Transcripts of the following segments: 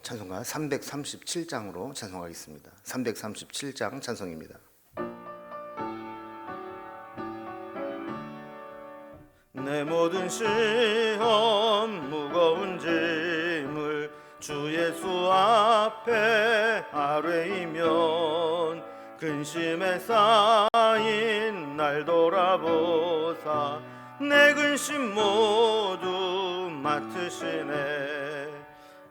찬송가 337장으로 찬송하겠습니다. 337장 찬송입니다. 내 모든 시험 무거운 짐을 주 예수 앞에 아뢰이면 근심에 쌓인 날 돌아보사 내 근심 모두 맡으시네.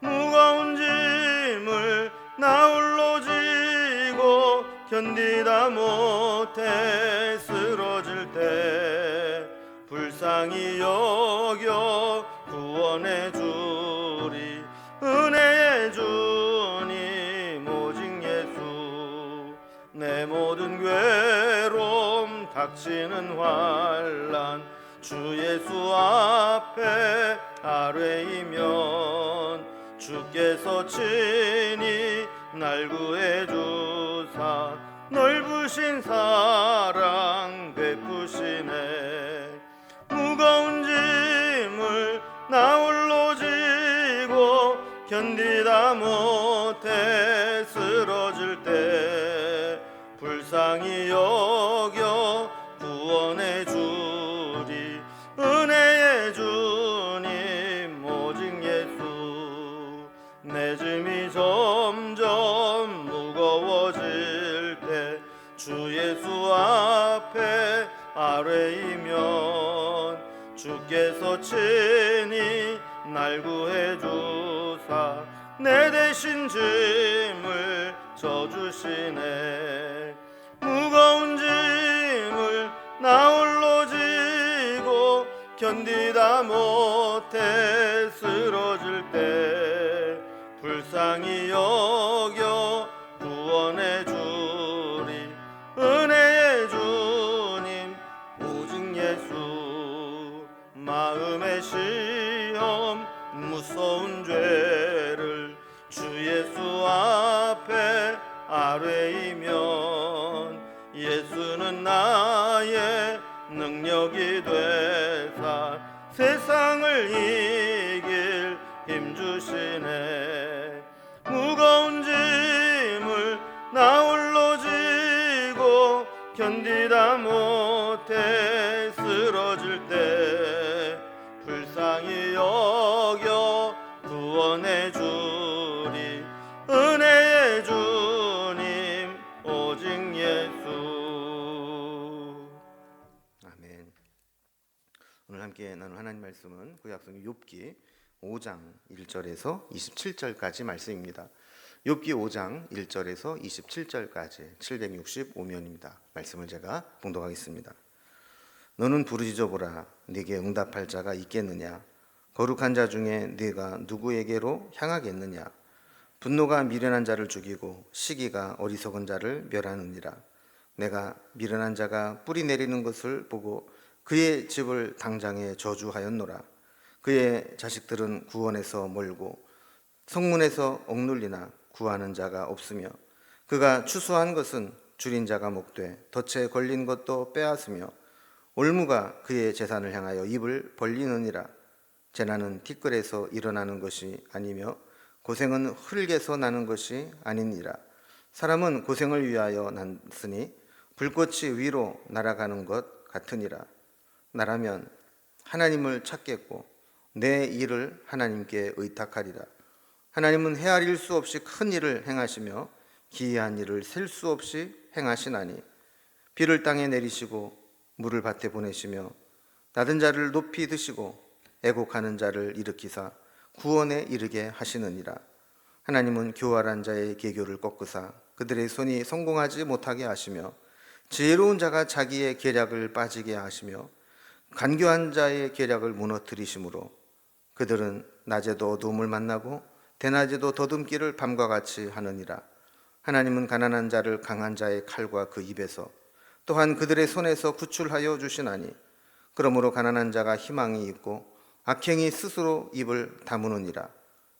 무거운 짐을 나 홀로 지고 견디다 못해 쓰러질 때 불쌍히 여겨 구원해 주리 은혜의 주님 오직 예수. 내 모든 괴로움 닥치는 환난 주 예수 앞에 아뢰이면 주께서 친히 날 구해 주사 넓으신 사랑 베푸시네. 무거운 짐을 나 홀로 지고 견디다 못해 쓰러질 때 불쌍히 여겨 구원해 주리 은혜의 주님 오직 예수. 내 짐이 점점 무거워질 때 주 예수 앞에 아뢰이면 주께서 친히 날 구해 주사 내 대신 짐을 져주시네. 무거운 짐을 나 홀로 지고 견디다 못해 쓰러질 때 불쌍히 여겨 구원해 주리 은혜의 주님 오직 예수. 마음의 시험 무서운 죄를 주 예수 앞에 아뢰이면 예수는 나의 능력이 되사 세상을 이길 힘 주시네. 무거운 짐을 나 홀로 지고 견디다 못해 쓰러질 때 불쌍히 여겨 구원해 주리 은혜의 주님 오직 예수. 아멘. 오늘 함께 나눌 하나님 말씀은 구약성경 욥기 5장 1절에서 27절까지 말씀입니다. 욥기 5장 1절에서 27절까지 765면입니다. 말씀을 제가 봉독하겠습니다. 너는 부르짖어 보라. 네게 응답할 자가 있겠느냐? 거룩한 자 중에 네가 누구에게로 향하겠느냐? 분노가 미련한 자를 죽이고 시기가 어리석은 자를 멸하느니라. 내가 미련한 자가 뿌리 내리는 것을 보고 그의 집을 당장에 저주하였노라. 그의 자식들은 구원에서 멀고 성문에서 억눌리나 구하는 자가 없으며 그가 추수한 것은 줄인 자가 먹되 덫에 걸린 것도 빼앗으며 올무가 그의 재산을 향하여 입을 벌리느니라. 재난은 티끌에서 일어나는 것이 아니며 고생은 흙에서 나는 것이 아니니라. 사람은 고생을 위하여 났으니 불꽃이 위로 날아가는 것 같으니라. 나라면 하나님을 찾겠고 내 일을 하나님께 의탁하리라. 하나님은 헤아릴 수 없이 큰 일을 행하시며 기이한 일을 셀 수 없이 행하시나니 비를 땅에 내리시고 물을 밭에 보내시며 낮은 자를 높이 드시고 애곡하는 자를 일으키사 구원에 이르게 하시느니라. 하나님은 교활한 자의 계교를 꺾으사 그들의 손이 성공하지 못하게 하시며 지혜로운 자가 자기의 계략을 빠지게 하시며 간교한 자의 계략을 무너뜨리심으로 그들은 낮에도 어두움을 만나고 대낮에도 더듬기를 밤과 같이 하느니라. 하나님은 가난한 자를 강한 자의 칼과 그 입에서 또한 그들의 손에서 구출하여 주시나니 그러므로 가난한 자가 희망이 있고 악행이 스스로 입을 다무느니라.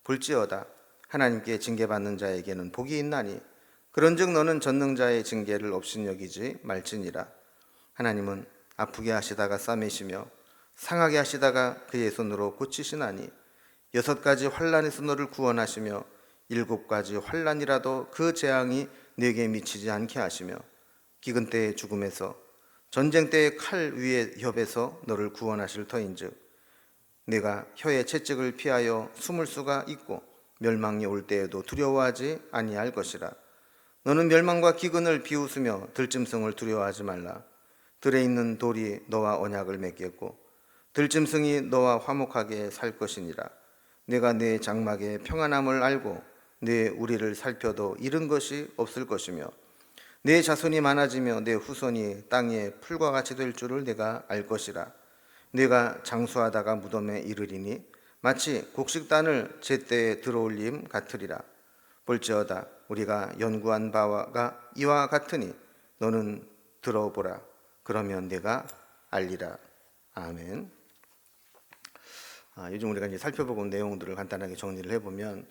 볼지어다 하나님께 징계받는 자에게는 복이 있나니 그런즉 너는 전능자의 징계를 업신여기지 말지니라. 하나님은 아프게 하시다가 싸매시며 상하게 하시다가 그의 손으로 고치시나니 6가지 환난에서 너를 구원하시며 7가지 환난이라도 그 재앙이 내게 미치지 않게 하시며 기근 때의 죽음에서 전쟁 때의 칼 위의 협에서 너를 구원하실 터인즉 내가 혀의 채찍을 피하여 숨을 수가 있고 멸망이 올 때에도 두려워하지 아니할 것이라. 너는 멸망과 기근을 비웃으며 들짐승을 두려워하지 말라. 들에 있는 돌이 너와 언약을 맺겠고 들짐승이 너와 화목하게 살 것이니라. 내가 내 장막의 평안함을 알고 내 우리를 살펴도 잃은 것이 없을 것이며 내 자손이 많아지며 내 후손이 땅에 풀과 같이 될 줄을 내가 알 것이라. 내가 장수하다가 무덤에 이르리니 마치 곡식단을 제때에 들어올림 같으리라. 볼지어다 우리가 연구한 바가 이와 같으니 너는 들어보라. 그러면 내가 알리라. 아멘. 요즘 우리가 이제 살펴보고 온 내용들을 간단하게 정리를 해보면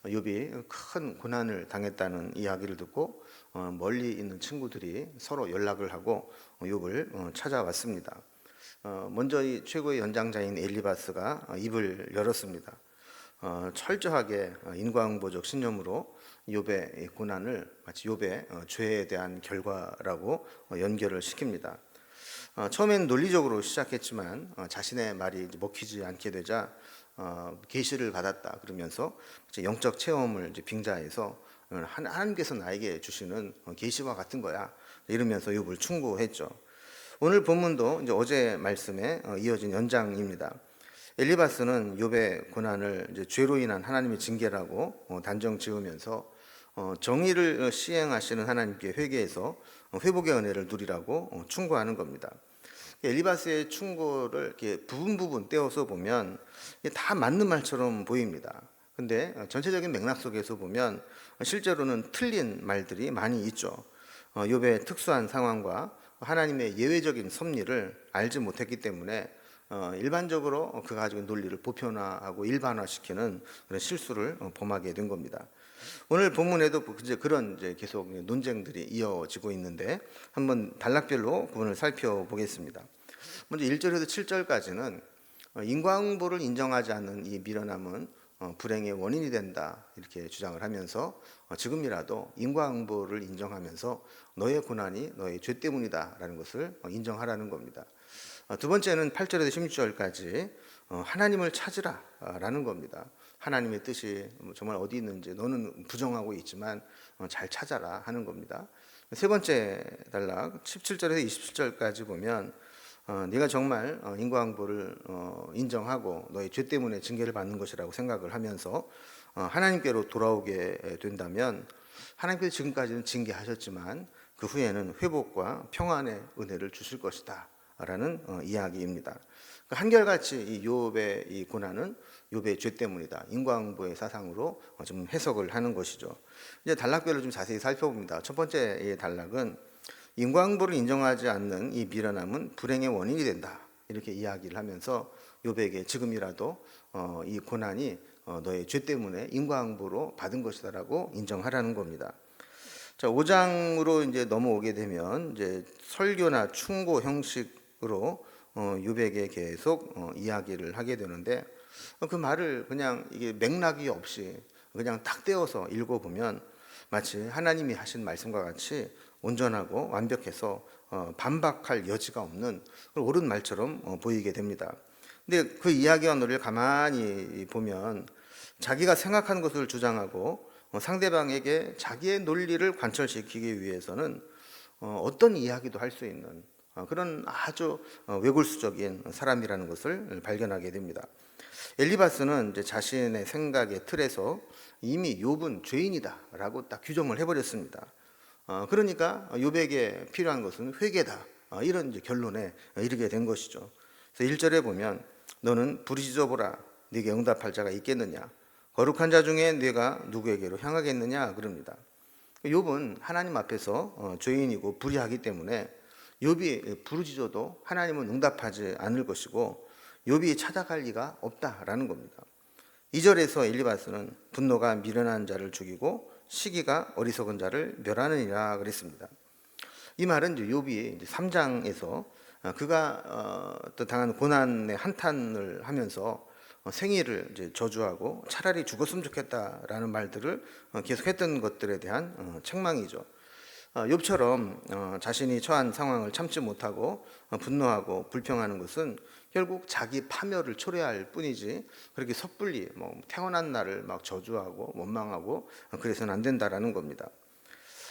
욥이 큰 고난을 당했다는 이야기를 듣고 멀리 있는 친구들이 서로 연락을 하고 욥을 찾아왔습니다. 먼저 이 최고의 연장자인 엘리바스가 입을 열었습니다. 철저하게 인과응보적 신념으로 욥의 고난을 마치 욥의 죄에 대한 결과라고 연결을 시킵니다. 처음엔 논리적으로 시작했지만 자신의 말이 먹히지 않게 되자 계시를 받았다 그러면서 영적 체험을 빙자해서 하나님께서 나에게 주시는 계시와 같은 거야 이러면서 욥을 충고했죠. 오늘 본문도 이제 어제 말씀에 이어진 연장입니다. 엘리바스는 욥의 고난을 이제 죄로 인한 하나님의 징계라고 단정 지으면서 정의를 시행하시는 하나님께 회개해서 회복의 은혜를 누리라고 충고하는 겁니다. 엘리바스의 충고를 이렇게 부분 떼어서 보면 다 맞는 말처럼 보입니다. 근데 전체적인 맥락 속에서 보면 실제로는 틀린 말들이 많이 있죠. 욥의 특수한 상황과 하나님의 예외적인 섭리를 알지 못했기 때문에 일반적으로 그가 가지고 있는 논리를 보편화하고 일반화시키는 그런 실수를 범하게 된 겁니다. 오늘 본문에도 이제 그런 계속 논쟁들이 이어지고 있는데 한번 단락별로 부분을 살펴보겠습니다. 먼저 1절에서 7절까지는 인과응보를 인정하지 않는 이 미련함은 불행의 원인이 된다 이렇게 주장을 하면서 지금이라도 인과응보를 인정하면서 너의 고난이 너의 죄 때문이다라는 것을 인정하라는 겁니다. 두 번째는 8절에서 16절까지 하나님을 찾으라라는 겁니다. 하나님의 뜻이 정말 어디 있는지 너는 부정하고 있지만 잘 찾아라 하는 겁니다. 세 번째 단락 17절에서 27절까지 보면 네가 정말 인과응보를 인정하고 너의 죄 때문에 징계를 받는 것이라고 생각을 하면서 하나님께로 돌아오게 된다면 하나님께서 지금까지는 징계하셨지만 그 후에는 회복과 평안의 은혜를 주실 것이다 라는 이야기입니다. 한결같이 이 욥의 이 고난은 욥의 죄 때문이다. 인과응보의 사상으로 좀 해석을 하는 것이죠. 이제 단락별로 좀 자세히 살펴봅니다. 첫 번째 단락은 인과응보를 인정하지 않는 이 미련함은 불행의 원인이 된다. 이렇게 이야기를 하면서 욥에게 지금이라도 이 고난이 너의 죄 때문에 인과응보로 받은 것이다라고 인정하라는 겁니다. 자, 5장으로 이제 넘어오게 되면 이제 설교나 충고 형식으로 욥에게 계속 이야기를 하게 되는데 그 말을 그냥 이게 맥락이 없이 그냥 딱 떼어서 읽어보면 마치 하나님이 하신 말씀과 같이 온전하고 완벽해서 반박할 여지가 없는 옳은 말처럼 보이게 됩니다. 근데 그 이야기와 논리를 가만히 보면 자기가 생각하는 것을 주장하고 상대방에게 자기의 논리를 관철시키기 위해서는 어떤 이야기도 할 수 있는 그런 아주 외골수적인 사람이라는 것을 발견하게 됩니다. 엘리바스는 이제 자신의 생각의 틀에서 이미 욥은 죄인이다라고 딱 규정을 해버렸습니다. 그러니까 욥에게 필요한 것은 회개다 이런 이제 결론에 이르게 된 것이죠. 그래서 1절에 보면 너는 부르짖어 보라 네게 응답할 자가 있겠느냐 거룩한 자 중에 네가 누구에게로 향하겠느냐 그럽니다. 욥은 하나님 앞에서 죄인이고 불의하기 때문에 욥이 부르짖어도 하나님은 응답하지 않을 것이고 욥이 찾아갈 리가 없다라는 겁니다. 2절에서 엘리바스는 분노가 미련한 자를 죽이고 시기가 어리석은 자를 멸하느니라 그랬습니다. 이 말은 욥이 3장에서 그가 또 당한 고난의 한탄을 하면서 생일을 이제 저주하고 차라리 죽었으면 좋겠다라는 말들을 계속했던 것들에 대한 책망이죠. 욥처럼 자신이 처한 상황을 참지 못하고 분노하고 불평하는 것은 결국 자기 파멸을 초래할 뿐이지, 그렇게 섣불리 뭐 태어난 날을 막 저주하고 원망하고 그래서는 안 된다라는 겁니다.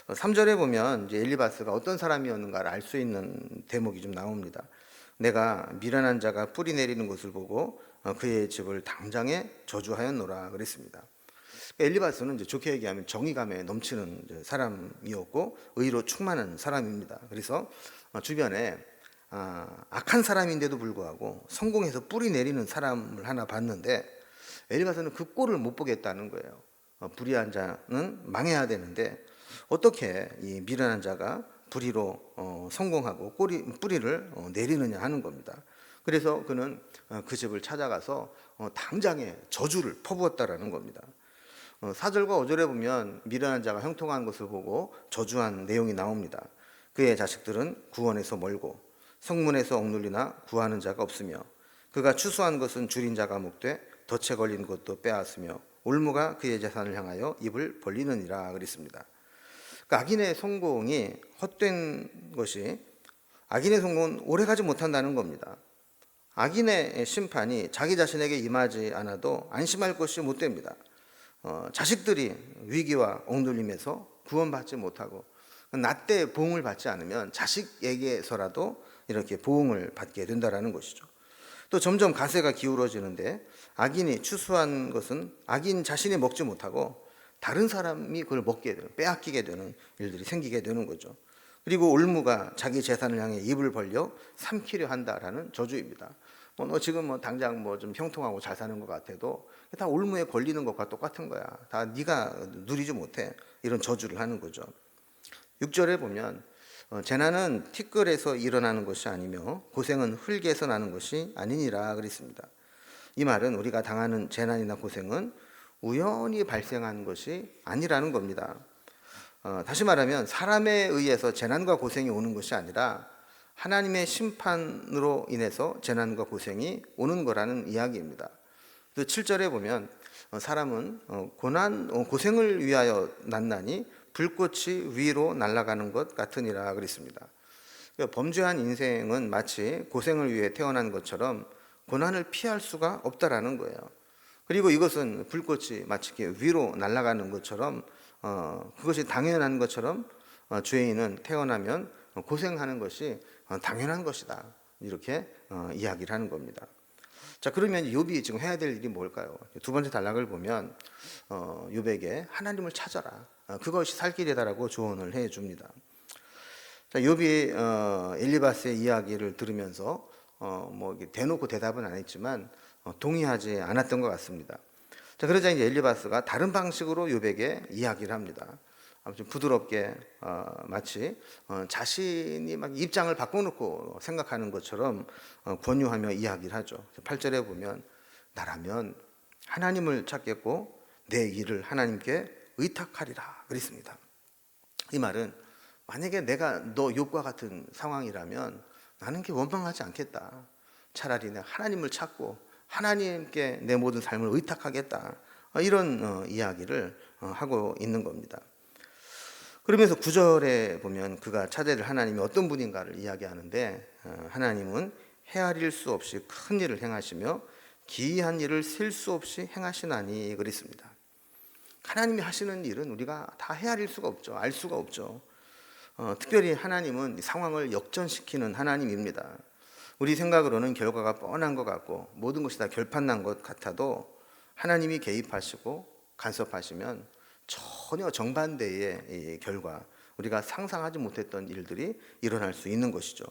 3절에 보면 이제 엘리바스가 어떤 사람이었는가를 알 수 있는 대목이 좀 나옵니다. 내가 미련한 자가 뿌리 내리는 것을 보고 그의 집을 당장에 저주하였노라 그랬습니다. 엘리바스는 이제 좋게 얘기하면 정의감에 넘치는 사람이었고 의로 충만한 사람입니다. 그래서 주변에 악한 사람인데도 불구하고 성공해서 뿌리 내리는 사람을 하나 봤는데, 엘리바스는 그 꼴을 못 보겠다는 거예요. 불의한 자는 망해야 되는데 어떻게 이 미련한 자가 불의로 성공하고 뿌리를 내리느냐 하는 겁니다. 그래서 그는 그 집을 찾아가서 당장에 저주를 퍼부었다라는 겁니다. 4절과 5절에 보면 미련한 자가 형통한 것을 보고 저주한 내용이 나옵니다. 그의 자식들은 구원에서 멀고 성문에서 억눌리나 구하는 자가 없으며 그가 추수한 것은 줄인 자가 먹되 덫에 걸린 것도 빼앗으며 올무가 그의 재산을 향하여 입을 벌리느니라 그랬습니다. 그러니까 악인의 성공이 헛된 것이, 악인의 성공은 오래가지 못한다는 겁니다. 악인의 심판이 자기 자신에게 임하지 않아도 안심할 것이 못 됩니다. 자식들이 위기와 억눌림에서 구원받지 못하고 낫때 보응을 받지 않으면 자식에게서라도 이렇게 보응을 받게 된다는 것이죠. 또 점점 가세가 기울어지는데 악인이 추수한 것은 악인 자신이 먹지 못하고 다른 사람이 그걸 먹게 되는, 빼앗기게 되는 일들이 생기게 되는 거죠. 그리고 올무가 자기 재산을 향해 입을 벌려 삼키려 한다라는 저주입니다. 너 지금 당장 좀 형통하고 잘 사는 것 같아도 다 올무에 걸리는 것과 똑같은 거야. 다 네가 누리지 못해. 이런 저주를 하는 거죠. 6절에 보면 재난은 티끌에서 일어나는 것이 아니며 고생은 흙에서 나는 것이 아니니라 그랬습니다. 이 말은 우리가 당하는 재난이나 고생은 우연히 발생한 것이 아니라는 겁니다. 다시 말하면 사람에 의해서 재난과 고생이 오는 것이 아니라 하나님의 심판으로 인해서 재난과 고생이 오는 거라는 이야기입니다. 7절에 보면 사람은 고생을 위하여 났나니 불꽃이 위로 날아가는 것 같으니라 그랬습니다. 범죄한 인생은 마치 고생을 위해 태어난 것처럼 고난을 피할 수가 없다라는 거예요. 그리고 이것은 불꽃이 마치 위로 날아가는 것처럼 그것이 당연한 것처럼 죄인은 태어나면 고생하는 것이 당연한 것이다, 이렇게 이야기를 하는 겁니다. 자, 그러면 욥이 지금 해야 될 일이 뭘까요? 두 번째 단락을 보면 욥에게 하나님을 찾아라, 그것이 살 길이다라고 조언을 해 줍니다. 자, 욥이 엘리바스의 이야기를 들으면서 대놓고 대답은 안 했지만 동의하지 않았던 것 같습니다. 자, 그러자 이제 엘리바스가 다른 방식으로 욥에게 이야기를 합니다. 아무튼 부드럽게 마치 자신이 막 입장을 바꿔놓고 생각하는 것처럼 권유하며 이야기를 하죠. 8절에 보면 나라면 하나님을 찾겠고 내 일을 하나님께 의탁하리라 그랬습니다. 이 말은 만약에 내가 너 욥과 같은 상황이라면 나는 게 원망하지 않겠다. 차라리 내가 하나님을 찾고 하나님께 내 모든 삶을 의탁하겠다, 이런 이야기를 하고 있는 겁니다. 그러면서 9절에 보면 그가 찾아야 될 하나님이 어떤 분인가를 이야기하는데 하나님은 헤아릴 수 없이 큰 일을 행하시며 기이한 일을 셀 수 없이 행하시나니 그랬습니다. 하나님이 하시는 일은 우리가 다 헤아릴 수가 없죠. 알 수가 없죠. 특별히 하나님은 상황을 역전시키는 하나님입니다. 우리 생각으로는 결과가 뻔한 것 같고 모든 것이 다 결판난 것 같아도 하나님이 개입하시고 간섭하시면 전혀 정반대의 결과, 우리가 상상하지 못했던 일들이 일어날 수 있는 것이죠.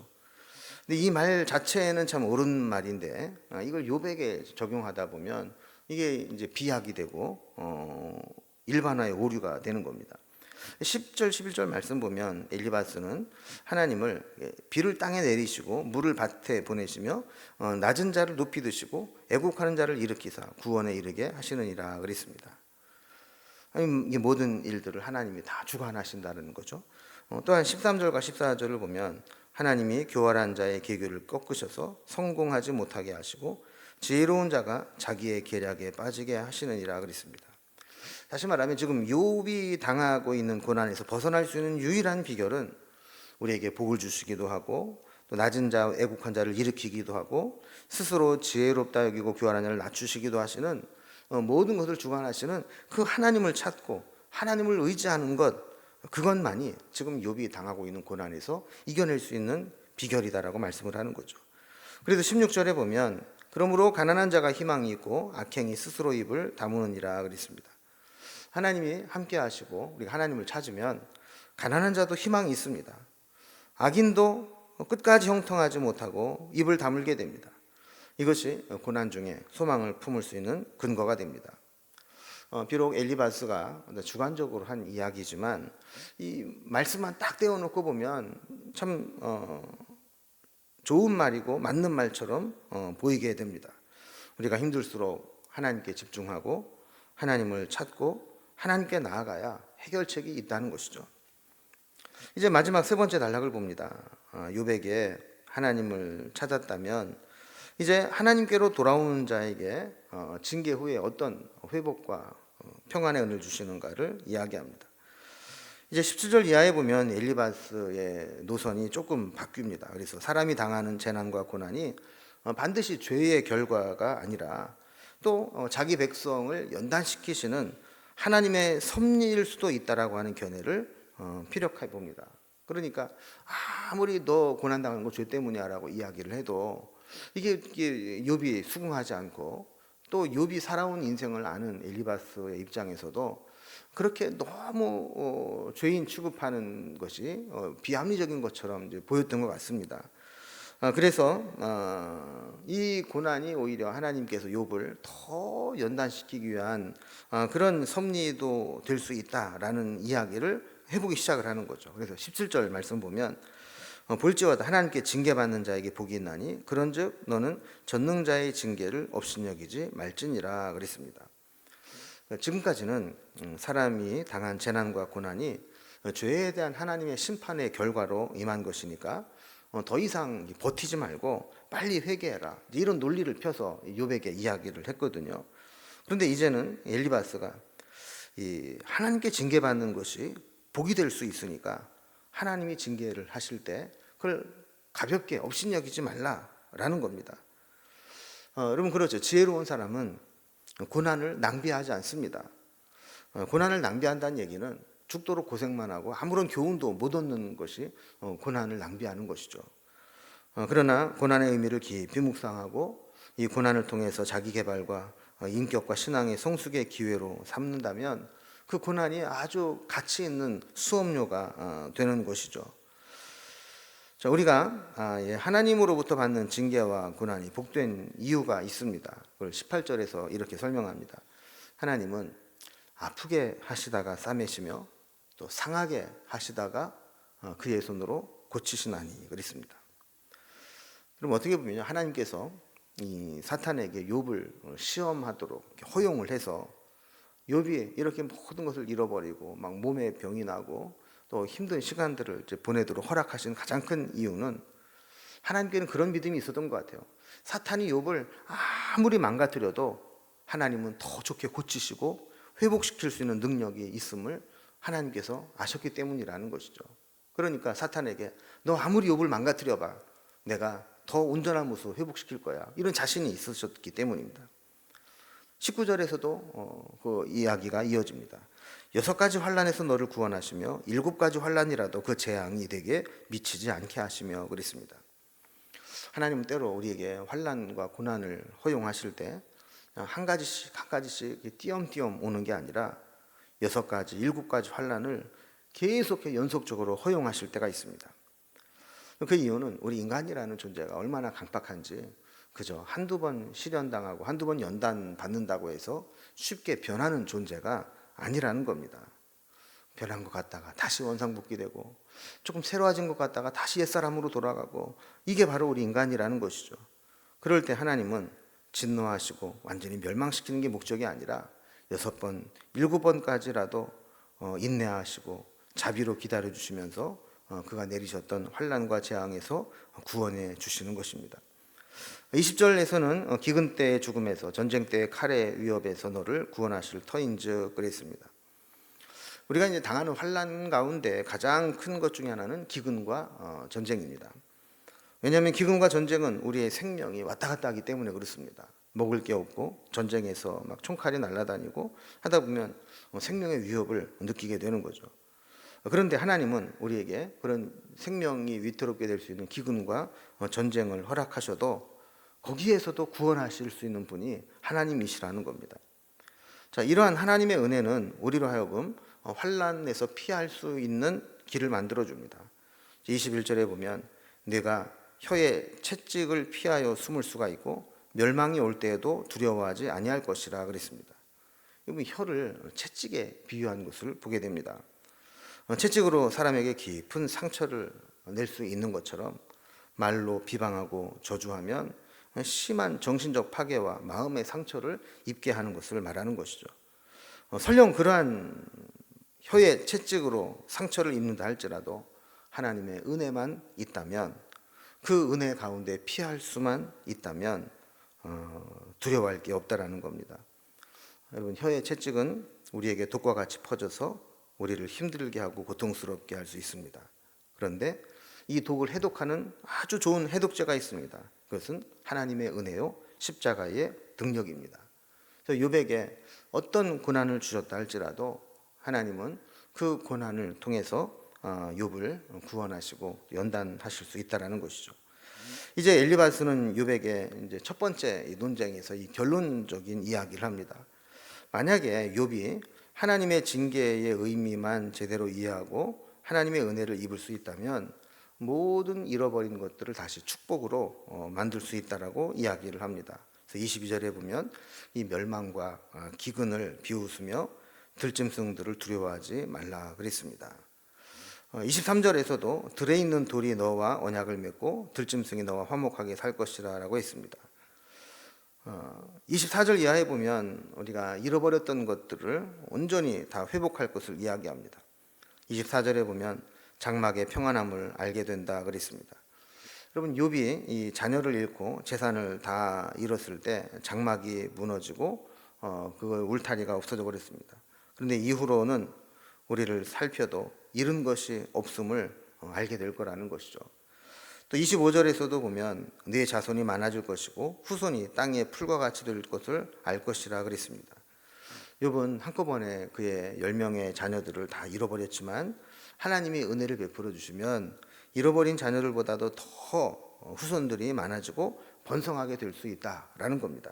근데 이 말 자체는 참 옳은 말인데 이걸 욥에게 적용하다 보면 이게 이제 비약이 되고 일반화의 오류가 되는 겁니다. 10절 11절 말씀 보면 엘리바스는 하나님을 비를 땅에 내리시고 물을 밭에 보내시며 낮은 자를 높이 드시고 애국하는 자를 일으키사 구원에 이르게 하시느니라 그랬습니다. 이 모든 일들을 하나님이 다 주관하신다는 거죠. 또한 13절과 14절을 보면 하나님이 교활한 자의 계교를 꺾으셔서 성공하지 못하게 하시고 지혜로운 자가 자기의 계략에 빠지게 하시느니라 그랬습니다. 다시 말하면 지금 욥이 당하고 있는 고난에서 벗어날 수 있는 유일한 비결은 우리에게 복을 주시기도 하고 또 낮은 자 애국한 자를 일으키기도 하고 스스로 지혜롭다 여기고 교활한 자를 낮추시기도 하시는 모든 것을 주관하시는 그 하나님을 찾고 하나님을 의지하는 것, 그것만이 지금 욥이 당하고 있는 고난에서 이겨낼 수 있는 비결이다라고 말씀을 하는 거죠. 그래서 16절에 보면 그러므로 가난한 자가 희망이 있고 악행이 스스로 입을 다무느니라 그랬습니다. 하나님이 함께 하시고 우리가 하나님을 찾으면 가난한 자도 희망이 있습니다. 악인도 끝까지 형통하지 못하고 입을 다물게 됩니다. 이것이 고난 중에 소망을 품을 수 있는 근거가 됩니다. 비록 엘리바스가 주관적으로 한 이야기지만 이 말씀만 딱 떼어놓고 보면 참 좋은 말이고 맞는 말처럼 보이게 됩니다. 우리가 힘들수록 하나님께 집중하고 하나님을 찾고 하나님께 나아가야 해결책이 있다는 것이죠. 이제 마지막 세 번째 단락을 봅니다. 욥에게 하나님을 찾았다면 이제 하나님께로 돌아오는 자에게 징계 후에 어떤 회복과 평안의 은을 주시는가를 이야기합니다. 이제 17절 이하에 보면 엘리바스의 노선이 조금 바뀝니다. 그래서 사람이 당하는 재난과 고난이 반드시 죄의 결과가 아니라 또 자기 백성을 연단시키시는 하나님의 섭리일 수도 있다라고 하는 견해를 피력해 봅니다. 그러니까 아무리 너 고난당하는 거 죄 때문이야라고 이야기를 해도 이게 욥이 수긍하지 않고 또 욥이 살아온 인생을 아는 엘리바스의 입장에서도 그렇게 너무 죄인 취급하는 것이 비합리적인 것처럼 이제 보였던 것 같습니다. 그래서 이 고난이 오히려 하나님께서 욥을 더 연단시키기 위한 그런 섭리도 될 수 있다라는 이야기를 해보기 시작을 하는 거죠. 그래서 17절 말씀 보면 볼지어다 하나님께 징계받는 자에게 복이 있나니 그런즉 너는 전능자의 징계를 업신여기지 말지니라 그랬습니다. 지금까지는 사람이 당한 재난과 고난이 죄에 대한 하나님의 심판의 결과로 임한 것이니까 더 이상 버티지 말고 빨리 회개해라 이런 논리를 펴서 욥에게 이야기를 했거든요. 그런데 이제는 엘리바스가 하나님께 징계받는 것이 복이 될 수 있으니까 하나님이 징계를 하실 때 그걸 가볍게 업신여기지 말라라는 겁니다. 여러분 그렇죠. 지혜로운 사람은 고난을 낭비하지 않습니다. 고난을 낭비한다는 얘기는 죽도록 고생만 하고 아무런 교훈도 못 얻는 것이 고난을 낭비하는 것이죠. 그러나 고난의 의미를 깊이 묵상하고 이 고난을 통해서 자기 개발과 인격과 신앙의 성숙의 기회로 삼는다면 그 고난이 아주 가치 있는 수업료가 되는 것이죠. 자, 우리가 하나님으로부터 받는 징계와 고난이 복된 이유가 있습니다. 그걸 18절에서 이렇게 설명합니다. 하나님은 아프게 하시다가 싸매시며 또 상하게 하시다가 그의 손으로 고치시나니 그랬습니다. 그럼 어떻게 보면 하나님께서 이 사탄에게 욥을 시험하도록 허용을 해서 욥이 이렇게 모든 것을 잃어버리고 막 몸에 병이 나고 또 힘든 시간들을 이제 보내도록 허락하신 가장 큰 이유는 하나님께는 그런 믿음이 있었던 것 같아요. 사탄이 욥을 아무리 망가뜨려도 하나님은 더 좋게 고치시고 회복시킬 수 있는 능력이 있음을 하나님께서 아셨기 때문이라는 것이죠. 그러니까 사탄에게 너 아무리 욥을 망가뜨려봐 내가 더 온전한 모습을 회복시킬 거야 이런 자신이 있으셨기 때문입니다. 19절에서도 그 이야기가 이어집니다. 6가지 환난에서 너를 구원하시며 7가지 환난이라도 그 재앙이 되게 미치지 않게 하시며 그랬습니다. 하나님은 때로 우리에게 환난과 고난을 허용하실 때 한 가지씩 한 가지씩 띄엄띄엄 오는 게 아니라 6가지, 7가지 환난을 계속 연속적으로 허용하실 때가 있습니다. 그 이유는 우리 인간이라는 존재가 얼마나 강박한지 그저 한두 번 시련당하고 한두 번 연단 받는다고 해서 쉽게 변하는 존재가 아니라는 겁니다. 변한 것 같다가 다시 원상복귀되고 조금 새로워진 것 같다가 다시 옛사람으로 돌아가고 이게 바로 우리 인간이라는 것이죠. 그럴 때 하나님은 진노하시고 완전히 멸망시키는 게 목적이 아니라 6번, 7번까지라도 인내하시고 자비로 기다려주시면서 그가 내리셨던 환난과 재앙에서 구원해 주시는 것입니다. 20절에서는 기근 때의 죽음에서, 전쟁 때의 칼의 위협에서 너를 구원하실 터인즉 그랬습니다. 우리가 이제 당하는 환난 가운데 가장 큰 것 중에 하나는 기근과 전쟁입니다. 왜냐하면 기근과 전쟁은 우리의 생명이 왔다 갔다 하기 때문에 그렇습니다. 먹을 게 없고 전쟁에서 막 총칼이 날아다니고 하다 보면 생명의 위협을 느끼게 되는 거죠. 그런데 하나님은 우리에게 그런 생명이 위태롭게 될 수 있는 기근과 전쟁을 허락하셔도 거기에서도 구원하실 수 있는 분이 하나님이시라는 겁니다. 자, 이러한 하나님의 은혜는 우리로 하여금 환난에서 피할 수 있는 길을 만들어 줍니다. 21절에 보면 내가 혀의 채찍을 피하여 숨을 수가 있고 멸망이 올 때에도 두려워하지 아니할 것이라 그랬습니다. 여러분, 혀를 채찍에 비유한 것을 보게 됩니다. 채찍으로 사람에게 깊은 상처를 낼 수 있는 것처럼 말로 비방하고 저주하면 심한 정신적 파괴와 마음의 상처를 입게 하는 것을 말하는 것이죠. 설령 그러한 혀의 채찍으로 상처를 입는다 할지라도 하나님의 은혜만 있다면, 그 은혜 가운데 피할 수만 있다면 두려워할 게 없다라는 겁니다. 여러분, 혀의 채찍은 우리에게 독과 같이 퍼져서 우리를 힘들게 하고 고통스럽게 할 수 있습니다. 그런데 이 독을 해독하는 아주 좋은 해독제가 있습니다. 그것은 하나님의 은혜요, 십자가의 능력입니다. 그래서 욥에게 어떤 고난을 주셨다 할지라도 하나님은 그 고난을 통해서 욥을 구원하시고 연단하실 수 있다라는 것이죠. 이제 엘리바스는 욥에게 이제 첫 번째 논쟁에서 이 결론적인 이야기를 합니다. 만약에 욥이 하나님의 징계의 의미만 제대로 이해하고 하나님의 은혜를 입을 수 있다면 모든 잃어버린 것들을 다시 축복으로 만들 수 있다라고 이야기를 합니다. 그래서 22절에 보면 이 멸망과 기근을 비웃으며 들짐승들을 두려워하지 말라 그랬습니다. 23절에서도 들에 있는 돌이 너와 언약을 맺고 들짐승이 너와 화목하게 살 것이라 라고 했습니다. 24절 이하에 보면 우리가 잃어버렸던 것들을 온전히 다 회복할 것을 이야기합니다. 24절에 보면 장막의 평안함을 알게 된다 그랬습니다. 여러분, 욥이 이 자녀를 잃고 재산을 다 잃었을 때 장막이 무너지고 그걸 울타리가 없어져 버렸습니다. 그런데 이후로는 우리를 살펴도 잃은 것이 없음을 알게 될 거라는 것이죠. 또 25절에서도 보면 네 자손이 많아질 것이고 후손이 땅의 풀과 같이 될 것을 알 것이라 그랬습니다. 욥은 한꺼번에 그의 10명의 자녀들을 다 잃어버렸지만 하나님이 은혜를 베풀어 주시면 잃어버린 자녀들보다도 더 후손들이 많아지고 번성하게 될 수 있다라는 겁니다.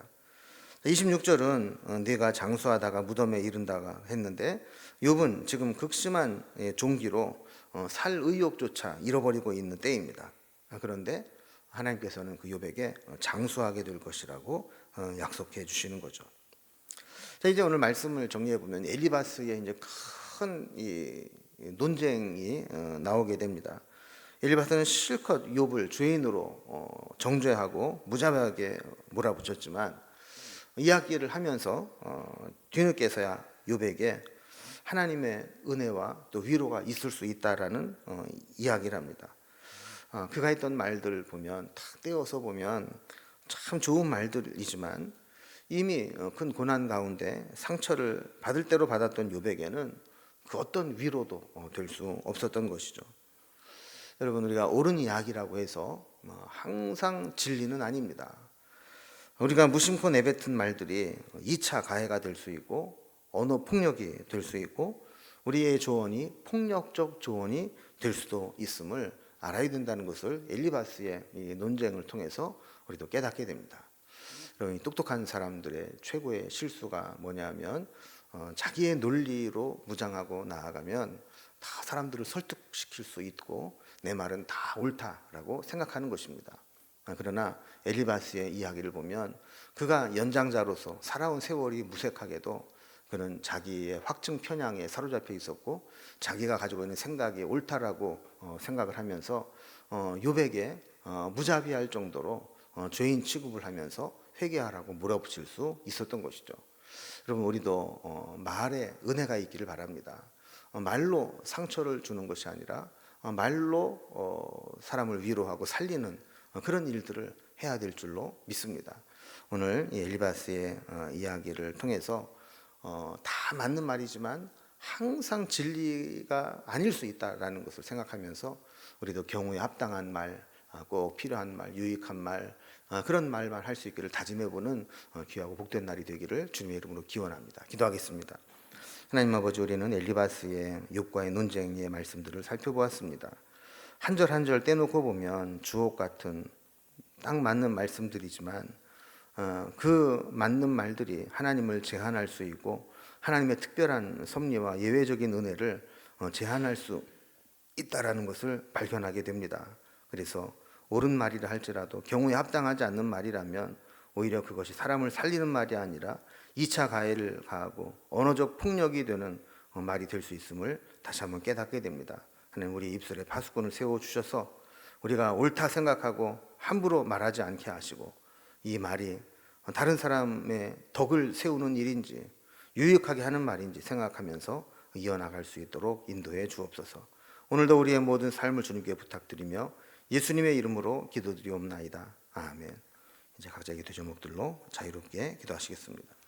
26절은 네가 장수하다가 무덤에 이른다가 했는데 욥은 지금 극심한 종기로 살 의욕조차 잃어버리고 있는 때입니다. 그런데 하나님께서는 그 욥에게 장수하게 될 것이라고 약속해 주시는 거죠. 자, 이제 오늘 말씀을 정리해 보면 엘리바스의 이제 큰 이 논쟁이 나오게 됩니다. 엘리바스는 실컷 욥을 죄인으로 정죄하고 무자비하게 몰아붙였지만 이야기를 하면서 뒤늦게서야 욥에게 하나님의 은혜와 또 위로가 있을 수 있다라는 이야기를 합니다. 그가 했던 말들을 보면 탁 떼어서 보면 참 좋은 말들이지만 이미 큰 고난 가운데 상처를 받을 대로 받았던 욥에게는 그 어떤 위로도 될 수 없었던 것이죠. 여러분, 우리가 옳은 이야기라고 해서 항상 진리는 아닙니다. 우리가 무심코 내뱉은 말들이 2차 가해가 될 수 있고 언어 폭력이 될 수 있고 우리의 조언이 폭력적 조언이 될 수도 있음을 알아야 된다는 것을 엘리바스의 이 논쟁을 통해서 우리도 깨닫게 됩니다. 여러분, 똑똑한 사람들의 최고의 실수가 뭐냐면 자기의 논리로 무장하고 나아가면 다 사람들을 설득시킬 수 있고 내 말은 다 옳다라고 생각하는 것입니다. 그러나 엘리바스의 이야기를 보면 그가 연장자로서 살아온 세월이 무색하게도 그는 자기의 확증 편향에 사로잡혀 있었고 자기가 가지고 있는 생각이 옳다라고 생각을 하면서 욥에게 무자비할 정도로 죄인 취급을 하면서 회개하라고 몰아붙일 수 있었던 것이죠. 여러분, 우리도 말에 은혜가 있기를 바랍니다. 말로 상처를 주는 것이 아니라 말로 사람을 위로하고 살리는 그런 일들을 해야 될 줄로 믿습니다. 오늘 이 엘리바스의 이야기를 통해서 다 맞는 말이지만 항상 진리가 아닐 수 있다라는 것을 생각하면서 우리도 경우에 합당한 말, 꼭 필요한 말, 유익한 말, 그런 말만 할 수 있기를 다짐해보는 귀하고 복된 날이 되기를 주님의 이름으로 기원합니다. 기도하겠습니다. 하나님 아버지, 우리는 엘리바스의 욥과의 논쟁의 말씀들을 살펴보았습니다. 한 절 한 절 떼놓고 보면 주옥 같은 딱 맞는 말씀들이지만 그 맞는 말들이 하나님을 제한할 수 있고 하나님의 특별한 섭리와 예외적인 은혜를 제한할 수 있다라는 것을 발견하게 됩니다. 그래서 옳은 말이라 할지라도 경우에 합당하지 않는 말이라면 오히려 그것이 사람을 살리는 말이 아니라 2차 가해를 가하고 언어적 폭력이 되는 말이 될 수 있음을 다시 한번 깨닫게 됩니다. 하나님, 우리 입술에 파수꾼을 세워주셔서 우리가 옳다 생각하고 함부로 말하지 않게 하시고 이 말이 다른 사람의 덕을 세우는 일인지 유익하게 하는 말인지 생각하면서 이어나갈 수 있도록 인도해 주옵소서. 오늘도 우리의 모든 삶을 주님께 부탁드리며 예수님의 이름으로 기도드리옵나이다. 아멘. 이제 각자의 기도 제목들로 자유롭게 기도하시겠습니다.